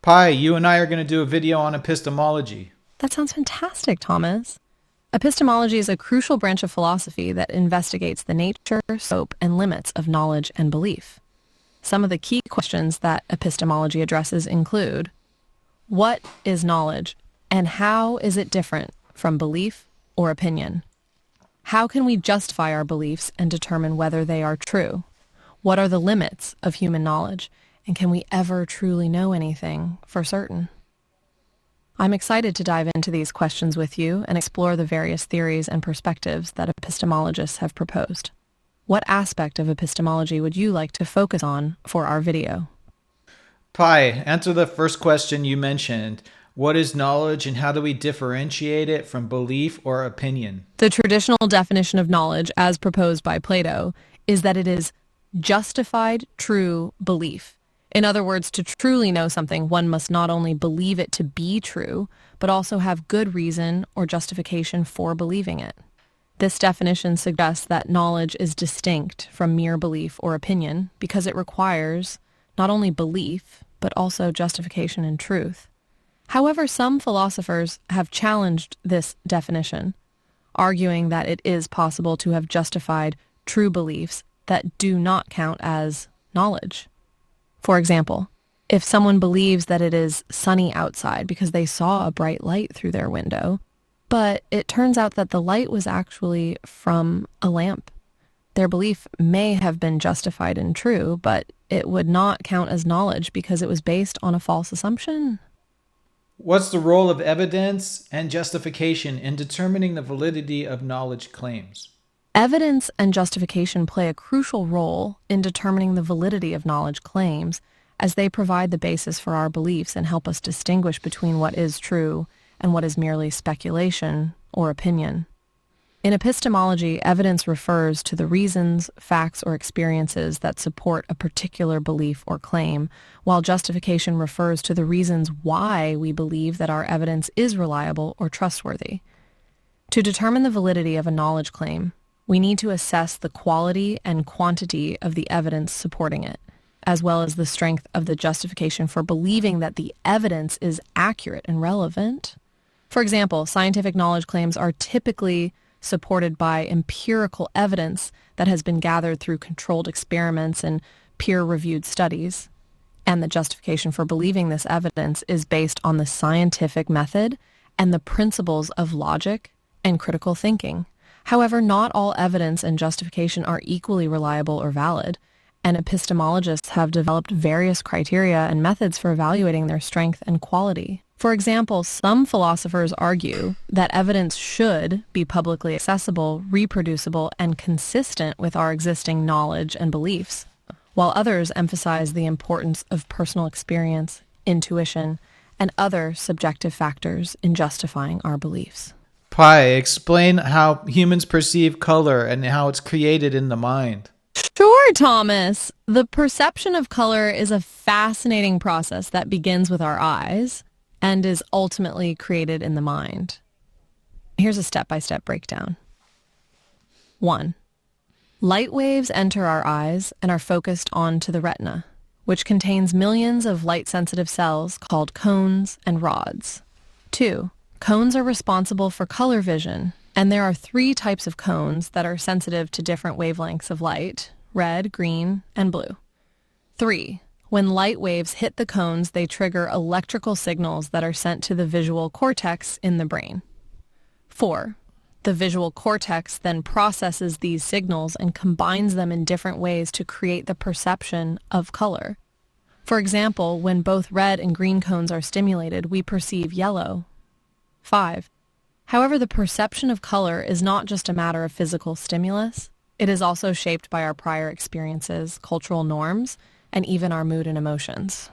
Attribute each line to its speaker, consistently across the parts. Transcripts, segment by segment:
Speaker 1: Pi, you and I are going to do a video on epistemology.
Speaker 2: That sounds fantastic, Thomas. Epistemology is a crucial branch of philosophy that investigates the nature, scope, and limits of knowledge and belief. Some of the key questions that epistemology addresses include: what is knowledge, and how is it different from belief or opinion? How can we justify our beliefs and determine whether they are true? What are the limits of human knowledge, and can we ever truly know anything for certain? I'm excited to dive into these questions with you and explore the various theories and perspectives that epistemologists have proposed. What aspect of epistemology would you like to focus on for our video?
Speaker 1: Pi, answer the first question you mentioned. What is knowledge and how do we differentiate it from belief or opinion?
Speaker 2: The traditional definition of knowledge, as proposed by Plato, is that it is justified true belief. In other words, to truly know something, one must not only believe it to be true, but also have good reason or justification for believing it. This definition suggests that knowledge is distinct from mere belief or opinion because it requires not only belief, but also justification and truth. However, some philosophers have challenged this definition, arguing that it is possible to have justified true beliefs that do not count as knowledge. For example, if someone believes that it is sunny outside because they saw a bright light through their window, but it turns out that the light was actually from a lamp, their belief may have been justified and true, but it would not count as knowledge because it was based on a false assumption.
Speaker 1: What's the role of evidence and justification in determining the validity of knowledge claims?
Speaker 2: Evidence and justification play a crucial role in determining the validity of knowledge claims, as they provide the basis for our beliefs and help us distinguish between what is true and what is merely speculation or opinion. In epistemology, evidence refers to the reasons, facts, or experiences that support a particular belief or claim, while justification refers to the reasons why we believe that our evidence is reliable or trustworthy. To determine the validity of a knowledge claim, we need to assess the quality and quantity of the evidence supporting it, as well as the strength of the justification for believing that the evidence is accurate and relevant. For example, scientific knowledge claims are typically supported by empirical evidence that has been gathered through controlled experiments and peer-reviewed studies, and the justification for believing this evidence is based on the scientific method and the principles of logic and critical thinking. However, not all evidence and justification are equally reliable or valid, and epistemologists have developed various criteria and methods for evaluating their strength and quality. For example, some philosophers argue that evidence should be publicly accessible, reproducible, and consistent with our existing knowledge and beliefs, while others emphasize the importance of personal experience, intuition, and other subjective factors in justifying our beliefs.
Speaker 1: Pi, explain how humans perceive color and how it's created in the mind.
Speaker 2: Sure, Thomas. The perception of color is a fascinating process that begins with our eyes and is ultimately created in the mind. Here's a step-by-step breakdown. 1. Light waves enter our eyes and are focused onto the retina, which contains millions of light-sensitive cells called cones and rods. 2. Cones are responsible for color vision, and there are 3 types of cones that are sensitive to different wavelengths of light: red, green, and blue. 3. When light waves hit the cones, they trigger electrical signals that are sent to the visual cortex in the brain. 4. The visual cortex then processes these signals and combines them in different ways to create the perception of color. For example, when both red and green cones are stimulated, we perceive yellow. 5. However, the perception of color is not just a matter of physical stimulus. It is also shaped by our prior experiences, cultural norms, and even our mood and emotions.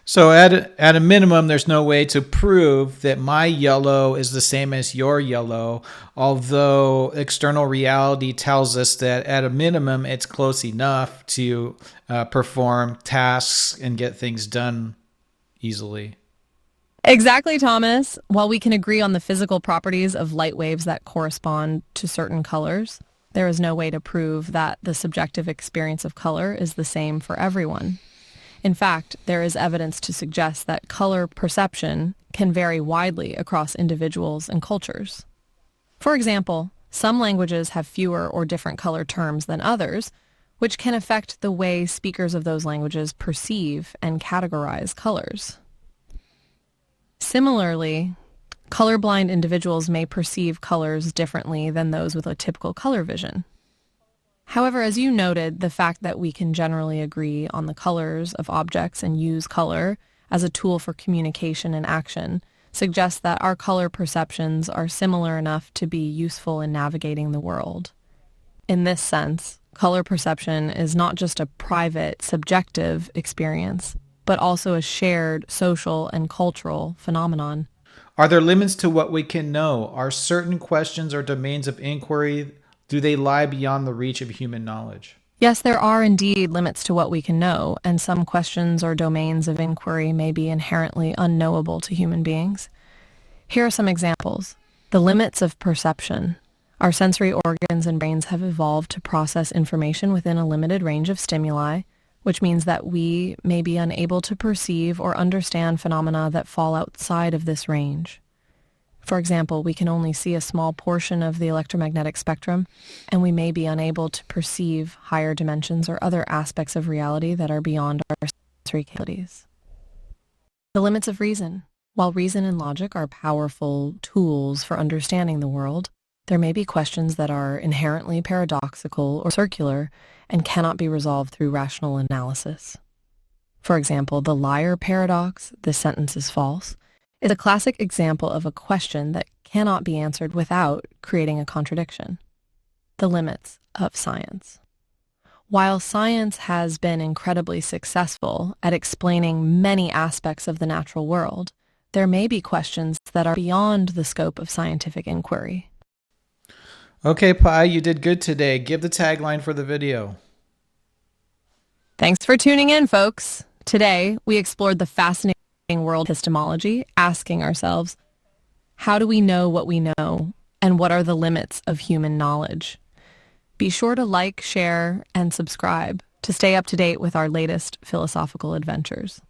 Speaker 1: So at a minimum, there's no way to prove that my yellow is the same as your yellow, although external reality tells us that at a minimum, it's close enough to perform tasks and get things done easily.
Speaker 2: Exactly, Thomas. While we can agree on the physical properties of light waves that correspond to certain colors, there is no way to prove that the subjective experience of color is the same for everyone. In fact, there is evidence to suggest that color perception can vary widely across individuals and cultures. For example, some languages have fewer or different color terms than others, which can affect the way speakers of those languages perceive and categorize colors. Similarly, colorblind individuals may perceive colors differently than those with a typical color vision. However, as you noted, the fact that we can generally agree on the colors of objects and use color as a tool for communication and action suggests that our color perceptions are similar enough to be useful in navigating the world. In this sense, color perception is not just a private, subjective experience, but also a shared social and cultural phenomenon.
Speaker 1: Are there limits to what we can know? Are certain questions or domains of inquiry, do they lie beyond the reach of human knowledge?
Speaker 2: Yes, there are indeed limits to what we can know, and some questions or domains of inquiry may be inherently unknowable to human beings. Here are some examples. The limits of perception. Our sensory organs and brains have evolved to process information within a limited range of stimuli, which means that we may be unable to perceive or understand phenomena that fall outside of this range. For example, we can only see a small portion of the electromagnetic spectrum, and we may be unable to perceive higher dimensions or other aspects of reality that are beyond our sensory capabilities. The limits of reason. While reason and logic are powerful tools for understanding the world, there may be questions that are inherently paradoxical or circular and cannot be resolved through rational analysis. For example, the liar paradox, "this sentence is false," is a classic example of a question that cannot be answered without creating a contradiction. The limits of science. While science has been incredibly successful at explaining many aspects of the natural world, there may be questions that are beyond the scope of scientific inquiry.
Speaker 1: Okay, Pi, you did good today. Give the tagline for the video.
Speaker 2: Thanks for tuning in, folks. Today, we explored the fascinating world of epistemology, asking ourselves, how do we know what we know, and what are the limits of human knowledge? Be sure to like, share, and subscribe to stay up to date with our latest philosophical adventures.